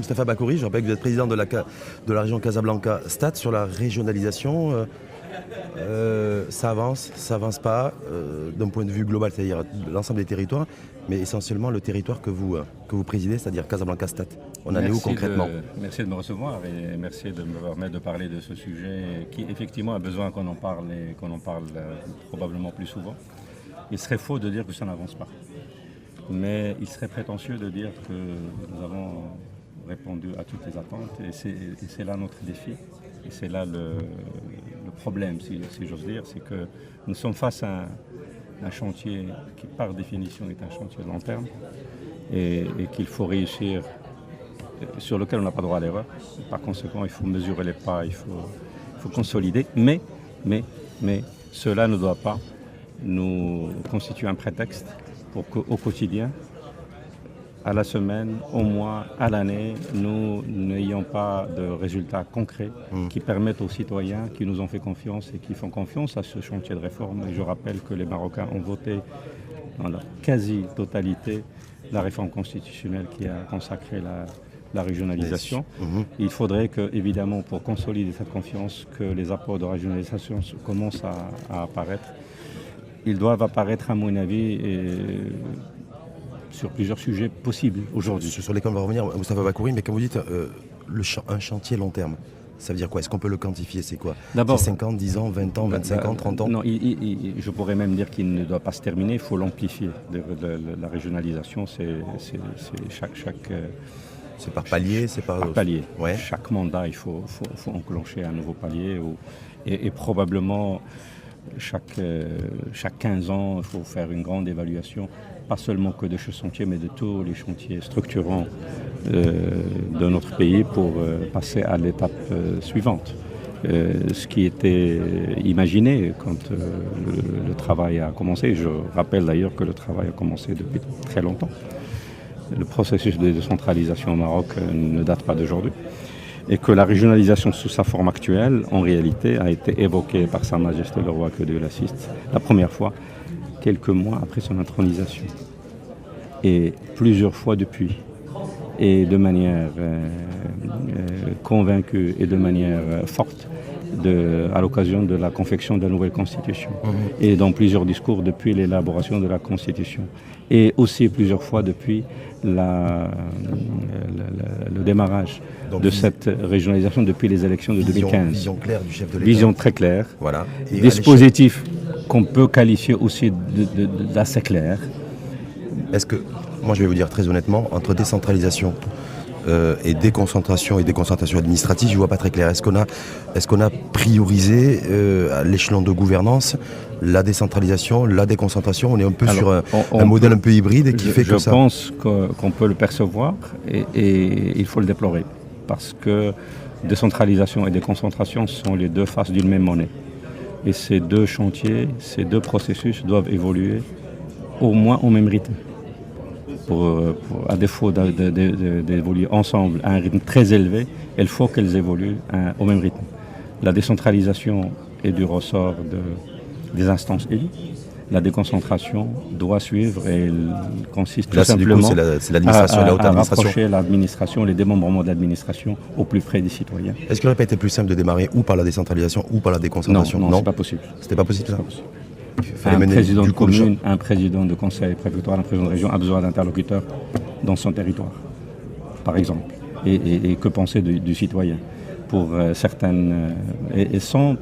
Moustapha Bakouri, je rappelle que vous êtes président de la région Casablanca-Stade sur la régionalisation. Ça avance pas d'un point de vue global, c'est-à-dire l'ensemble des territoires, mais essentiellement le territoire que vous présidez, c'est-à-dire Casablanca-Stade. On en est où concrètement? Merci de me recevoir et merci de me permettre de parler de ce sujet qui effectivement a besoin qu'on en parle et qu'on en parle probablement plus souvent. Il serait faux de dire que ça n'avance pas. Mais il serait prétentieux de dire que nous avons répondu à toutes les attentes et c'est là notre défi. Et c'est là le problème, si j'ose dire, c'est que nous sommes face à un chantier qui par définition est un chantier de long terme et qu'il faut réussir, sur lequel on n'a pas droit à l'erreur. Par conséquent, il faut mesurer les pas, il faut consolider, mais cela ne doit pas nous constituer un prétexte pour qu'au quotidien, à la semaine, au mois, à l'année, nous n'ayons pas de résultats concrets qui permettent aux citoyens qui nous ont fait confiance et qui font confiance à ce chantier de réforme. Et je rappelle que les Marocains ont voté dans la quasi-totalité la réforme constitutionnelle qui a consacré la régionalisation. Il faudrait que, évidemment, pour consolider cette confiance, que les apports de régionalisation commencent à apparaître. Ils doivent apparaître, à mon avis, sur plusieurs sujets possibles aujourd'hui. Sur lesquels on va revenir, Moustapha Bakouri, mais quand vous dites un chantier long terme, ça veut dire quoi? Est-ce qu'on peut le quantifier? C'est quoi? C'est 5 ans, 10 ans, 20 ans, 25 ans, 30 ans? Non, je pourrais même dire qu'il ne doit pas se terminer, il faut l'amplifier. La régionalisation, c'est c'est par palier, c'est par palier. Ouais. Chaque mandat, il faut enclencher un nouveau palier et probablement chaque 15 ans, il faut faire une grande évaluation, pas seulement que de ce chantier, mais de tous les chantiers structurants de notre pays pour passer à l'étape suivante. Ce qui était imaginé quand le travail a commencé. Je rappelle d'ailleurs que le travail a commencé depuis très longtemps. Le processus de décentralisation au Maroc ne date pas d'aujourd'hui. Et que la régionalisation sous sa forme actuelle, en réalité, a été évoquée par Sa Majesté le Roi que Dieu l'assiste, la première fois, quelques mois après son intronisation. Et plusieurs fois depuis. Et de manière convaincue et de manière forte à l'occasion de la confection de la nouvelle Constitution. Et dans plusieurs discours depuis l'élaboration de la Constitution. Et aussi plusieurs fois depuis le démarrage de cette régionalisation depuis les élections de 2015. Vision claire du chef de l'État. Vision très claire. Voilà. Et dispositif qu'on peut qualifier aussi d'assez clair. Est-ce que, moi je vais vous dire très honnêtement, entre décentralisation et déconcentration administrative, je ne vois pas très clair. Est-ce qu'on a priorisé à l'échelon de gouvernance la décentralisation, la déconcentration? On est un peu sur un modèle un peu hybride qui fait que ça... Je pense qu'on peut le percevoir et il faut le déplorer. Parce que décentralisation et déconcentration sont les deux faces d'une même monnaie. Et ces deux chantiers, ces deux processus doivent évoluer au moins au même rythme. À défaut d'évoluer ensemble à un rythme très élevé, il faut qu'elles évoluent au même rythme. La décentralisation est du ressort des instances élues. La déconcentration doit suivre et elle consiste tout simplement à rapprocher l'administration, les démembrements de l'administration au plus près des citoyens. Est-ce qu'il n'aurait pas été plus simple de démarrer ou par la décentralisation ou par la déconcentration? Non, c'est pas possible. C'était pas possible, ça? Un président de commune, un président de conseil préfectoral, un président de région a besoin d'interlocuteurs dans son territoire, par exemple. Et que penser du citoyen pour certaines... Et sans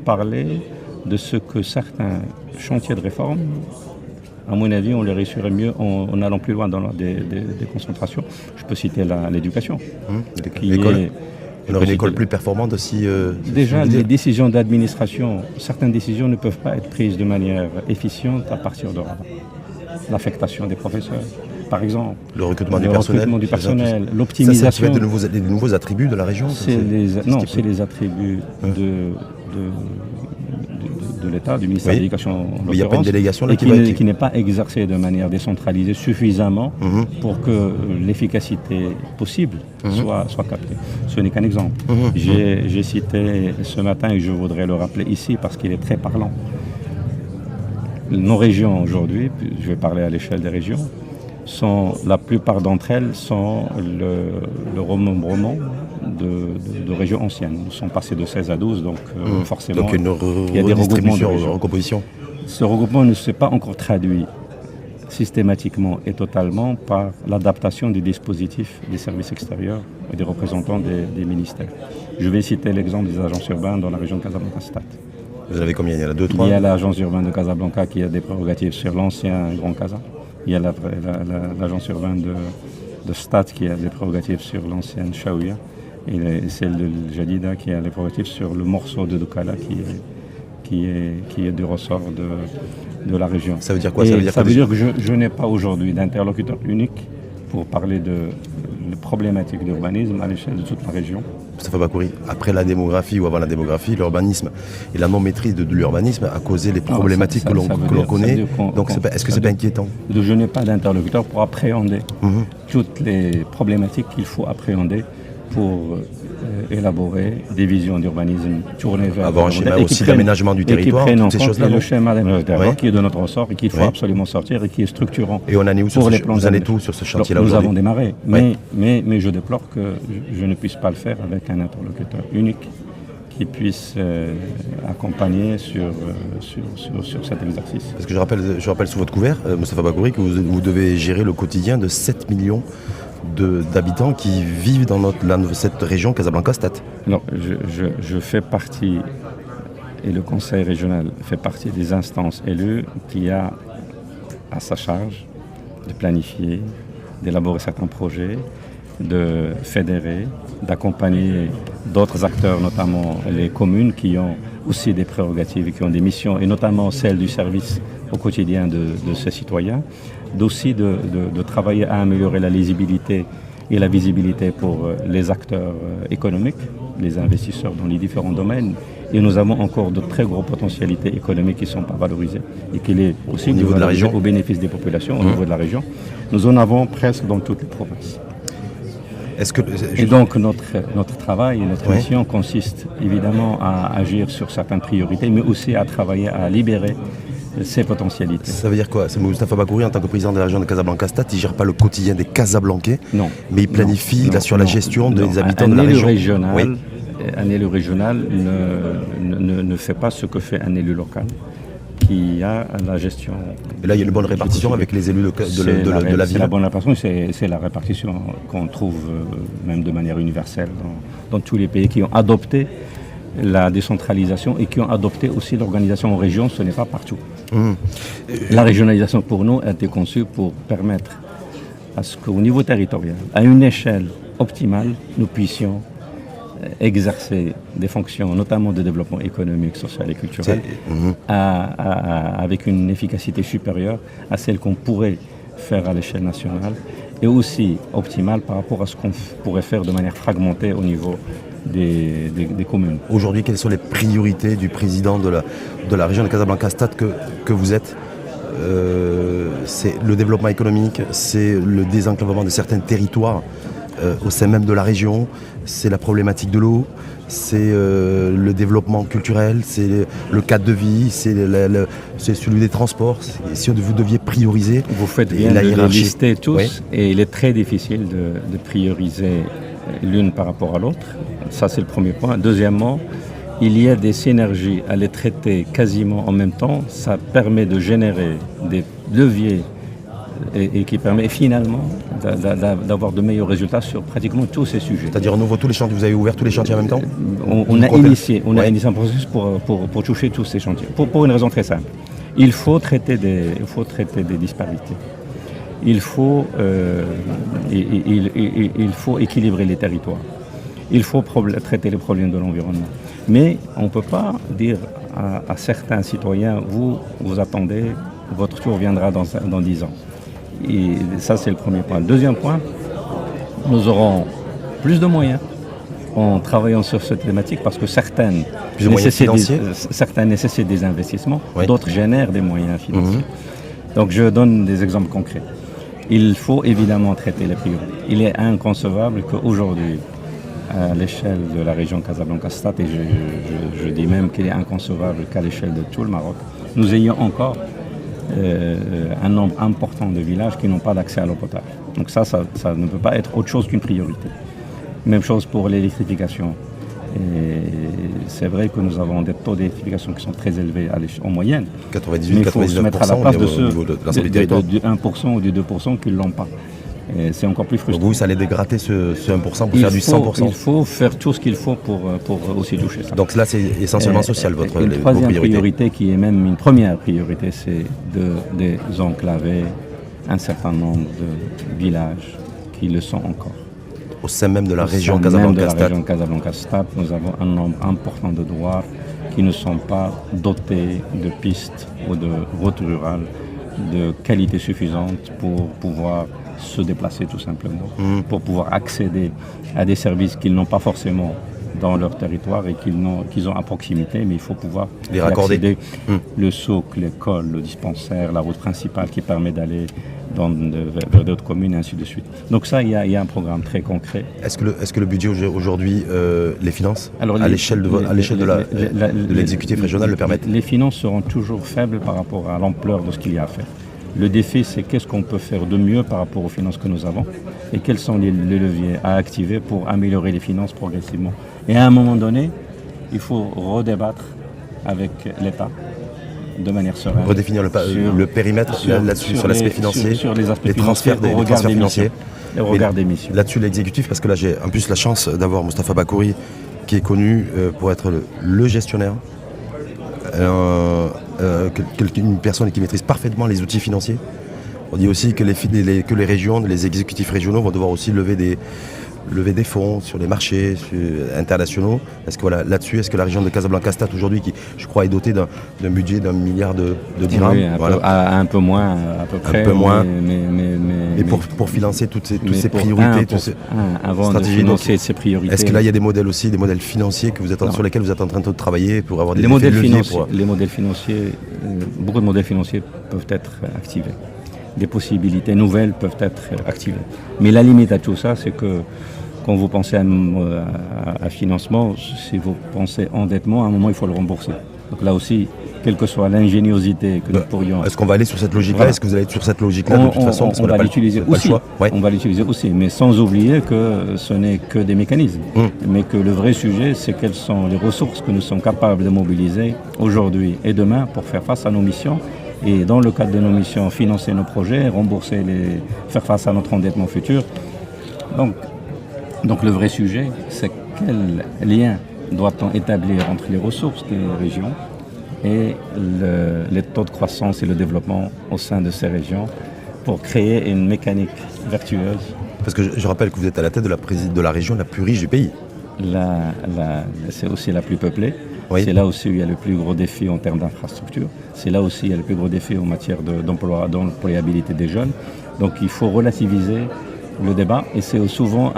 parler de ce que certains chantiers de réforme, à mon avis, on les réussirait mieux en allant plus loin dans des concentrations. Je peux citer l'éducation. Alors une école plus performante aussi déjà, les décisions d'administration, certaines décisions ne peuvent pas être prises de manière efficiente à partir de là. L'affectation des professeurs, par exemple. Le recrutement du personnel, l'optimisation. Ça fait des nouveaux attributs de la région? C'est les attributs de l'État, du ministère de l'Éducation en l'occurrence. Il n'y a pas une délégation là qui n'est pas exercée de manière décentralisée suffisamment pour que l'efficacité possible soit captée. Ce n'est qu'un exemple. J'ai cité ce matin, et je voudrais le rappeler ici parce qu'il est très parlant. Nos régions aujourd'hui, je vais parler à l'échelle des régions, la plupart d'entre elles sont le remembrement de régions anciennes. Nous sommes passés de 16 à 12, donc forcément, donc il y a des regroupements de redistribution, régions. recomposition. Ce regroupement ne s'est pas encore traduit systématiquement et totalement par l'adaptation des dispositifs des services extérieurs et des représentants des ministères. Je vais citer l'exemple des agences urbaines dans la région de Casablanca-Stade. Vous en avez combien? Il y en a 2, 3? Il y a l'agence urbaine de Casablanca qui a des prérogatives sur l'ancien Grand Casa. Il y a l'agence urbaine de Stade qui a des prérogatives sur l'ancienne Chaouia. Et celle de Jadida qui a des prérogatives sur le morceau de Doukala qui est du ressort de la région. Ça veut dire quoi? Ça veut dire que je n'ai pas aujourd'hui d'interlocuteur unique pour parler de problématiques d'urbanisme à l'échelle de toute la région. Moustapha Bakouri, après la démographie ou avant la démographie, l'urbanisme et la non-maîtrise de l'urbanisme a causé les problématiques que l'on connaît. Donc est-ce que c'est pas inquiétant? Je n'ai pas d'interlocuteur pour appréhender toutes les problématiques qu'il faut appréhender pour élaborer des visions d'urbanisme tournées vers avoir un schéma aussi d'aménagement du territoire, toutes ces choses-là. Le schéma d'aménagement du territoire qui est de notre ressort et qu'il faut absolument sortir et qui est structurant. Et on en est où sur ce chantier-là? Nous avons démarré, mais je déplore que je ne puisse pas le faire avec un interlocuteur unique qui puisse accompagner sur cet exercice. Parce que je rappelle sous votre couvert, Moustapha Bakouri, que vous devez gérer le quotidien de 7 millions d'habitants qui vivent dans cette région Casablanca-Stade. Non, je fais partie, et le conseil régional fait partie des instances élues qui a à sa charge de planifier, d'élaborer certains projets, de fédérer, d'accompagner d'autres acteurs, notamment les communes qui ont aussi des prérogatives et qui ont des missions, et notamment celle du service au quotidien de ces citoyens, d'aussi de travailler à améliorer la lisibilité et la visibilité pour les acteurs économiques, les investisseurs dans les différents domaines. Et nous avons encore de très grosses potentialités économiques qui ne sont pas valorisées et qui est aussi au niveau de la région, au bénéfice des populations, au niveau de la région. Nous en avons presque dans toutes les provinces. Et donc notre travail et notre mission consiste évidemment à agir sur certaines priorités, mais aussi à travailler à libérer ces potentialités. Ça veut dire quoi? C'est Moustapha Bakouri, en tant que président de la région de Casablanca-Stade, il ne gère pas le quotidien des Casablancais, mais il planifie, il assure la gestion des habitants de la région. Un élu régional ne fait pas ce que fait un élu local, qui a la gestion. Et là, il y a une bonne répartition avec les élus de la ville. C'est la bonne répartition, c'est la répartition qu'on trouve même de manière universelle dans tous les pays qui ont adopté la décentralisation et qui ont adopté aussi l'organisation en région. Ce n'est pas partout. La régionalisation pour nous a été conçue pour permettre à ce qu'au niveau territorial, à une échelle optimale, nous puissions exercer des fonctions, notamment de développement économique, social et culturel, avec une efficacité supérieure à celle qu'on pourrait faire à l'échelle nationale et aussi optimale par rapport à ce qu'on pourrait faire de manière fragmentée au niveau des communes. Aujourd'hui, quelles sont les priorités du président de la région de Casablanca-Stade que vous êtes? C'est le développement économique, c'est le désenclavement de certains territoires au sein même de la région, c'est la problématique de l'eau, c'est le développement culturel, c'est le cadre de vie, c'est celui des transports. Si vous deviez prioriser, vous faites bien de les lister tous, et il est très difficile de prioriser l'une par rapport à l'autre. Ça, c'est le premier point. Deuxièmement, il y a des synergies à les traiter quasiment en même temps. Ça permet de générer des leviers et qui permet finalement d'avoir de meilleurs résultats sur pratiquement tous ces sujets. C'est-à-dire on ouvre tous les chantiers, vous avez ouvert tous les chantiers en même temps? On a initié un processus pour toucher tous ces chantiers, pour une raison très simple. Il faut traiter des disparités. Il faut équilibrer les territoires. Il faut traiter les problèmes de l'environnement. Mais on ne peut pas dire à certains citoyens, vous attendez, votre tour viendra dans 10 ans. Et ça, c'est le premier point. Deuxième point, nous aurons plus de moyens en travaillant sur cette thématique parce que certaines nécessitent des investissements, d'autres génèrent des moyens financiers. Donc je donne des exemples concrets. Il faut évidemment traiter les priorités. Il est inconcevable qu'aujourd'hui, à l'échelle de la région Casablanca-Stade, et je dis même qu'il est inconcevable qu'à l'échelle de tout le Maroc, nous ayons encore un nombre important de villages qui n'ont pas d'accès à l'eau potable. Donc ça ne peut pas être autre chose qu'une priorité. Même chose pour l'électrification. Et c'est vrai que nous avons des taux d'électrification qui sont très élevés en moyenne. 98, mais il faut se mettre à la place de ceux du 1% ou du 2% qui ne l'ont pas. Et c'est encore plus frustrant. Donc vous, ça allait dégrader ce 1% pour faire du 100%. Il faut faire tout ce qu'il faut pour aussi toucher ça. Donc là, c'est essentiellement social, vos priorités. Troisième priorité, qui est même une première priorité, c'est de désenclaver un certain nombre de villages qui le sont encore. Au sein même de la région Casablanca-Stade, nous avons un nombre important de douars qui ne sont pas dotés de pistes ou de routes rurales de qualité suffisante pour pouvoir se déplacer tout simplement, pour pouvoir accéder à des services qu'ils n'ont pas forcément dans leur territoire et qu'ils ont à proximité, mais il faut pouvoir les raccorder. Le souk, l'école, le dispensaire, la route principale qui permet d'aller vers d'autres communes et ainsi de suite. Donc ça, il y a un programme très concret. Est-ce que le budget aujourd'hui les finances à l'échelle de l'exécutif régional le permettent? Les finances seront toujours faibles par rapport à l'ampleur de ce qu'il y a à faire. Le défi, c'est qu'est-ce qu'on peut faire de mieux par rapport aux finances que nous avons et quels sont les leviers à activer pour améliorer les finances progressivement. Et à un moment donné, il faut redébattre avec l'État de manière sereine. Redéfinir le périmètre là-dessus, sur l'aspect financier, sur les aspects les transferts financiers. Et au regard des missions. Là-dessus, l'exécutif, parce que là, j'ai en plus la chance d'avoir Moustapha Bakouri, qui est connu pour être le gestionnaire. Une personne qui maîtrise parfaitement les outils financiers. On dit aussi que les régions, les exécutifs régionaux vont devoir aussi lever des fonds sur les marchés internationaux. Est-ce que là-dessus, est-ce que la région de Casablanca-Stade aujourd'hui, qui je crois est dotée d'un budget d'1 milliard de dirhams, un peu moins à peu près, mais pour financer toutes ces priorités, avant de financer ces priorités. Est-ce que là il y a des modèles aussi, des modèles financiers sur lesquels vous êtes en train de travailler pour avoir des modèles financiers? Les modèles financiers, beaucoup de modèles financiers peuvent être activés. Des possibilités nouvelles peuvent être activées. Mais la limite à tout ça, c'est que quand vous pensez à financement, si vous pensez endettement, à un moment, il faut le rembourser. Donc là aussi, quelle que soit l'ingéniosité que nous pourrions... Est-ce qu'on va aller sur cette logique-là? Voilà. Est-ce que vous allez être sur cette logique-là de toute façon? On va l'utiliser aussi, mais sans oublier que ce n'est que des mécanismes. Mais que le vrai sujet, c'est quelles sont les ressources que nous sommes capables de mobiliser aujourd'hui et demain pour faire face à nos missions. Et dans le cadre de nos missions, financer nos projets, faire face à notre endettement futur. Donc le vrai sujet, c'est quel lien doit-on établir entre les ressources des régions et les taux de croissance et le développement au sein de ces régions pour créer une mécanique vertueuse. Parce que je rappelle que vous êtes à la tête de la région la plus riche du pays. C'est aussi la plus peuplée. Oui. C'est là aussi où il y a le plus gros défi en termes d'infrastructure. C'est là aussi où il y a le plus gros défi en matière d'employabilité des jeunes. Donc il faut relativiser le débat et c'est souvent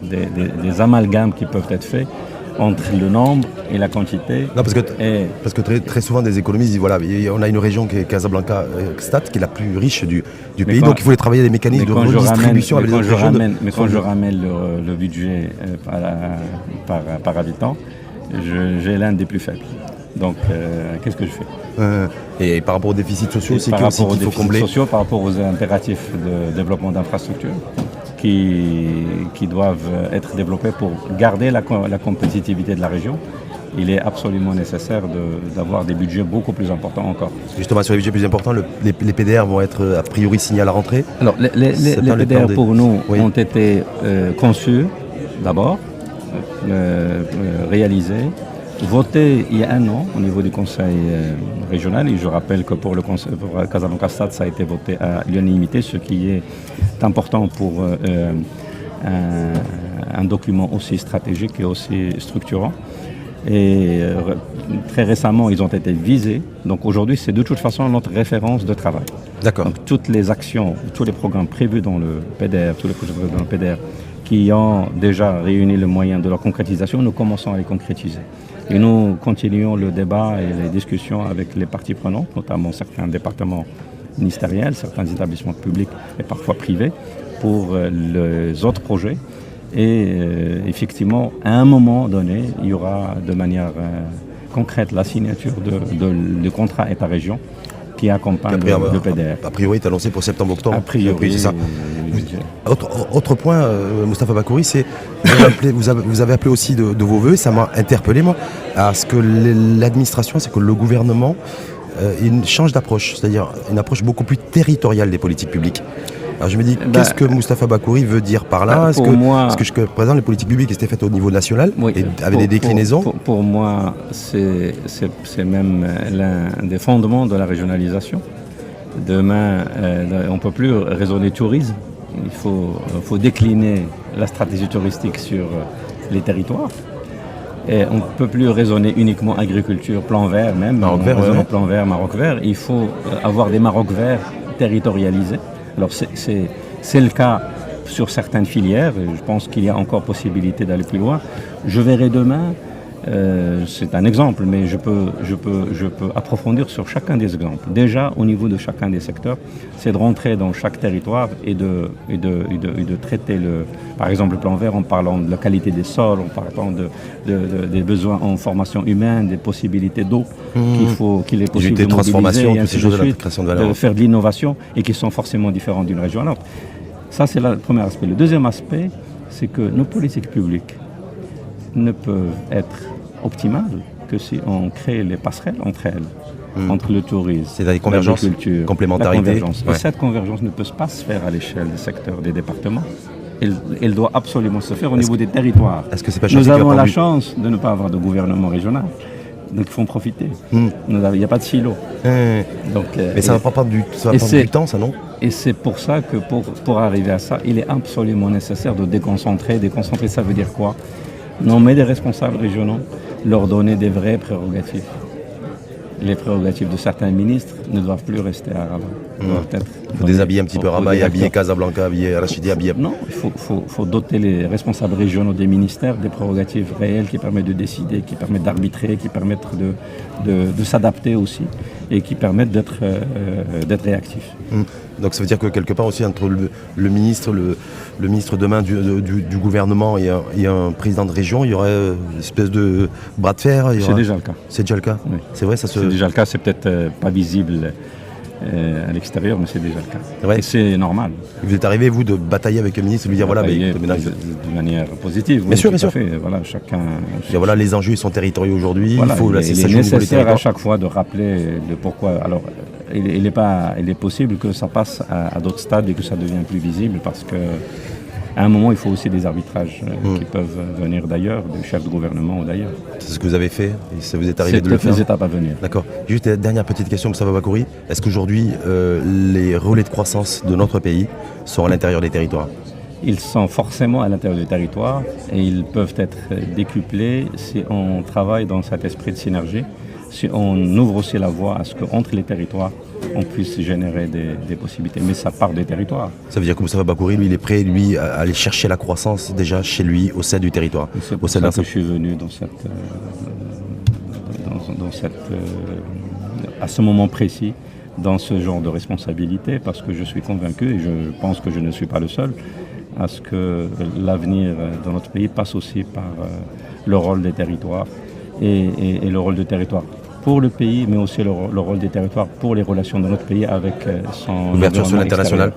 des amalgames qui peuvent être faits entre le nombre et la quantité. Non, parce que très souvent des économistes disent voilà, on a une région qui est Casablanca-Stade qui est la plus riche du pays, donc il faut travailler des mécanismes de redistribution avec les autres régions. Mais quand je ramène le budget par habitant, j'ai l'un des plus faibles. Donc qu'est-ce que je fais? Et par rapport aux déficits sociaux aussi, qu'il faut combler. Par rapport aux impératifs de développement d'infrastructures qui doivent être développés pour garder la compétitivité de la région, il est absolument nécessaire d'avoir des budgets beaucoup plus importants encore. Justement, sur les budgets plus importants, les PDR vont être a priori signés à la rentrée. Alors, les PDR pour nous ont été conçus d'abord, réalisés, votés il y a un an au niveau du Conseil régional. Et je rappelle que pour Casablanca-Stade, ça a été voté à l'unanimité, ce qui est important pour un document aussi stratégique et aussi structurant. Et très récemment, ils ont été visés. Donc aujourd'hui, c'est de toute façon notre référence de travail. D'accord. Donc toutes les actions, tous les programmes prévus dans le PDR, tous les projets prévus dans le PDR, qui ont déjà réuni le moyen de leur concrétisation, nous commençons à les concrétiser. Et nous continuons le débat et les discussions avec les parties prenantes, notamment certains départements ministériels, certains établissements publics et parfois privés, pour les autres projets. Et effectivement, à un moment donné, il y aura de manière concrète la signature de contrat État-région qui accompagne le PDR. A priori, est annoncé pour septembre-octobre. A priori, c'est ça. Autre point, Moustapha Bakouri, c'est vous avez appelé aussi de vos voeux, ça m'a interpellé moi, à ce que l'administration, c'est que le gouvernement il change d'approche, c'est-à-dire une approche beaucoup plus territoriale des politiques publiques. Alors je me dis, qu'est-ce que Moustapha Bakouri veut dire par là? Est-ce que jusqu'à présent les politiques publiques étaient faites au niveau national, et avec des déclinaisons? Pour moi, c'est même l'un des fondements de la régionalisation. Demain, on ne peut plus raisonner tourisme. Il faut décliner la stratégie touristique sur les territoires. Et on ne peut plus raisonner uniquement agriculture, plan vert même. Maroc vert, plan vert, Maroc vert. Il faut avoir des Maroc verts territorialisés. Alors c'est le cas sur certaines filières. Je pense qu'il y a encore possibilité d'aller plus loin. Je verrai demain, c'est un exemple, mais je peux approfondir sur chacun des exemples. Déjà, au niveau de chacun des secteurs, c'est de rentrer dans chaque territoire et de traiter par exemple le plan vert en parlant de la qualité des sols, en parlant des besoins en formation humaine, des possibilités d'eau qu'il est possible de mobiliser, et ainsi de suite, de faire de l'innovation et qui sont forcément différentes d'une région à l'autre. Ça, c'est le premier aspect. Le deuxième aspect, c'est que nos politiques publiques ne peuvent être optimales que si on crée les passerelles entre elles, entre le tourisme, l'agriculture, complémentarité. La convergence. Et cette convergence ne peut pas se faire à l'échelle des secteurs, des départements. Elle doit absolument se faire au niveau des territoires. Nous avons la chance de ne pas avoir de gouvernement régional. Donc il faut en profiter. Il n'y a pas de silo. Donc, mais ça va pas prendre du temps, ça, non? Et c'est pour ça que pour arriver à ça, il est absolument nécessaire de déconcentrer. Déconcentrer, ça veut dire quoi? Nommer des responsables régionaux, leur donner des vraies prérogatives. Les prérogatives de certains ministres ne doivent plus rester à Rabat. Il faut déshabiller un petit peu Rabat, habiller Casablanca, habiller Rachidi, habiller... Non, il faut doter les responsables régionaux des ministères des prérogatives réelles qui permettent de décider, qui permettent d'arbitrer, qui permettent de s'adapter aussi et qui permettent d'être réactifs. Donc ça veut dire que quelque part aussi entre le ministre demain du gouvernement et un président de région, il y aurait une espèce de bras de fer. C'est déjà le cas. C'est déjà le cas. Oui. C'est vrai, c'est déjà le cas. C'est peut-être pas visible à l'extérieur, mais c'est déjà le cas. Ouais. Et c'est normal. Vous êtes arrivé, vous, de batailler avec le ministre et lui dire voilà, de manière positive. Bien sûr, bien sûr. Voilà, chacun. Voilà, les enjeux sont territoriaux aujourd'hui. Voilà, il est nécessaire à chaque fois de rappeler de pourquoi. Alors, il est possible que ça passe à d'autres stades et que ça devienne plus visible parce que. À un moment, il faut aussi des arbitrages qui peuvent venir d'ailleurs, du chef de gouvernement ou d'ailleurs. C'est ce que vous avez fait et ça vous est arrivé de le faire. C'est les étapes à venir. D'accord. Juste la dernière petite question, Moustapha Bakouri. Est-ce qu'aujourd'hui, les relais de croissance de notre pays sont à l'intérieur des territoires? Ils sont forcément à l'intérieur du territoire et ils peuvent être décuplés si on travaille dans cet esprit de synergie, si on ouvre aussi la voie à ce qu'entre les territoires, on puisse générer des possibilités. Mais ça part des territoires. Ça veut dire que Moustapha Bakouri, lui, il est prêt, lui, à aller chercher la croissance déjà chez lui, au sein du territoire. C'est pour ça que je suis venu à ce moment précis, dans ce genre de responsabilité, parce que je suis convaincu, et je pense que je ne suis pas le seul, à ce que l'avenir de notre pays passe aussi par le rôle des territoires et le rôle des territoires pour le pays, mais aussi le rôle des territoires pour les relations de notre pays avec son ouverture sur l'international.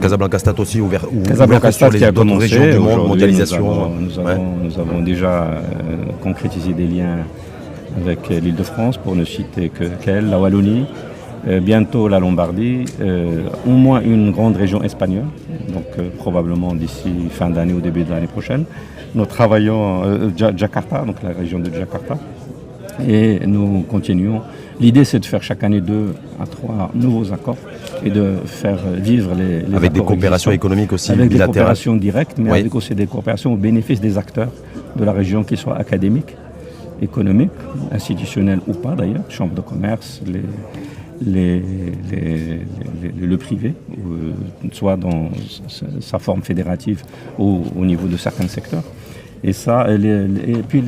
Casablanca Stade aussi ouvert sur les autres régions du monde, mondialisation. Nous avons déjà concrétisé des liens avec l'Île-de-France, pour ne citer qu'elle, la Wallonie, bientôt la Lombardie, au moins une grande région espagnole, donc probablement d'ici fin d'année ou début de l'année prochaine. Nous travaillons Jakarta, donc la région de Jakarta. Et nous continuons. L'idée, c'est de faire chaque année 2 à 3 nouveaux accords et de faire vivre les avec des coopérations économiques aussi avec bilatérales. Des coopérations directes, mais avec aussi des coopérations au bénéfice des acteurs de la région, qu'ils soient académiques, économiques, institutionnels ou pas d'ailleurs, chambres de commerce, le privé, soit dans sa forme fédérative ou au niveau de certains secteurs. Et ça, et puis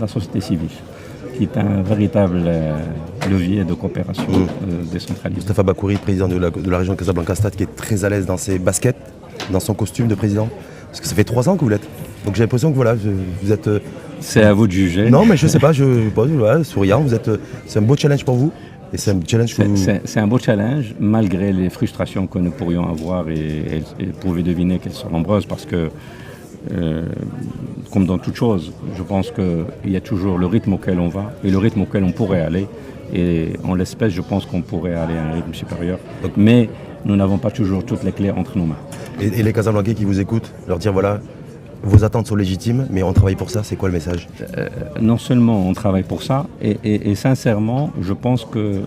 la société civile, qui est un véritable levier de coopération décentralisée. Moustapha Bakouri, président de la région de Casablanca Stade, qui est très à l'aise dans ses baskets, dans son costume de président. Parce que ça fait 3 ans que vous l'êtes. Donc j'ai l'impression que voilà, vous êtes... C'est à vous de juger. Non, mais je sais pas, voilà, souriant, c'est un beau challenge pour vous. Et c'est un challenge que vous... C'est un beau challenge, malgré les frustrations que nous pourrions avoir, et vous pouvez deviner qu'elles sont nombreuses, parce que, comme dans toute chose, je pense qu'il y a toujours le rythme auquel on va et le rythme auquel on pourrait aller. Et en l'espèce, je pense qu'on pourrait aller à un rythme supérieur. Mais nous n'avons pas toujours toutes les clés entre nos mains. Et les Casablancais qui vous écoutent, leur dire voilà, vos attentes sont légitimes, mais on travaille pour ça, c'est quoi le message? Non seulement on travaille pour ça, et sincèrement, je pense que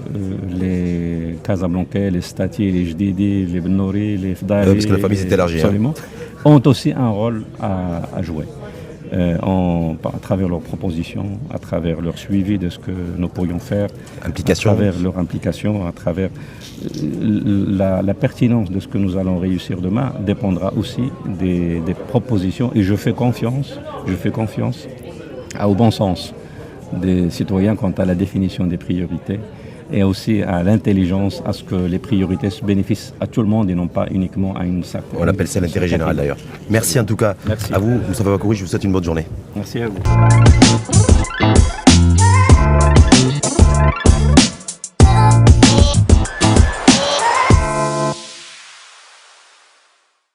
les Casablancais, les Stati, les Jdidi, les Bnouri, les Fdari, parce que la famille s'est élargie, absolument, ont aussi un rôle à jouer. À travers leurs propositions, à travers leur suivi de ce que nous pourrions faire, Implication. à travers leur implication, à travers la pertinence de ce que nous allons réussir demain, dépendra aussi des propositions. Et je fais confiance au bon sens des citoyens quant à la définition des priorités, et aussi à l'intelligence, à ce que les priorités se bénéficient à tout le monde et non pas uniquement à une certaine... On appelle ça l'intérêt général d'ailleurs. Merci en tout cas. Merci À vous, Moustapha Bakouri, je vous souhaite une bonne journée. Merci à vous.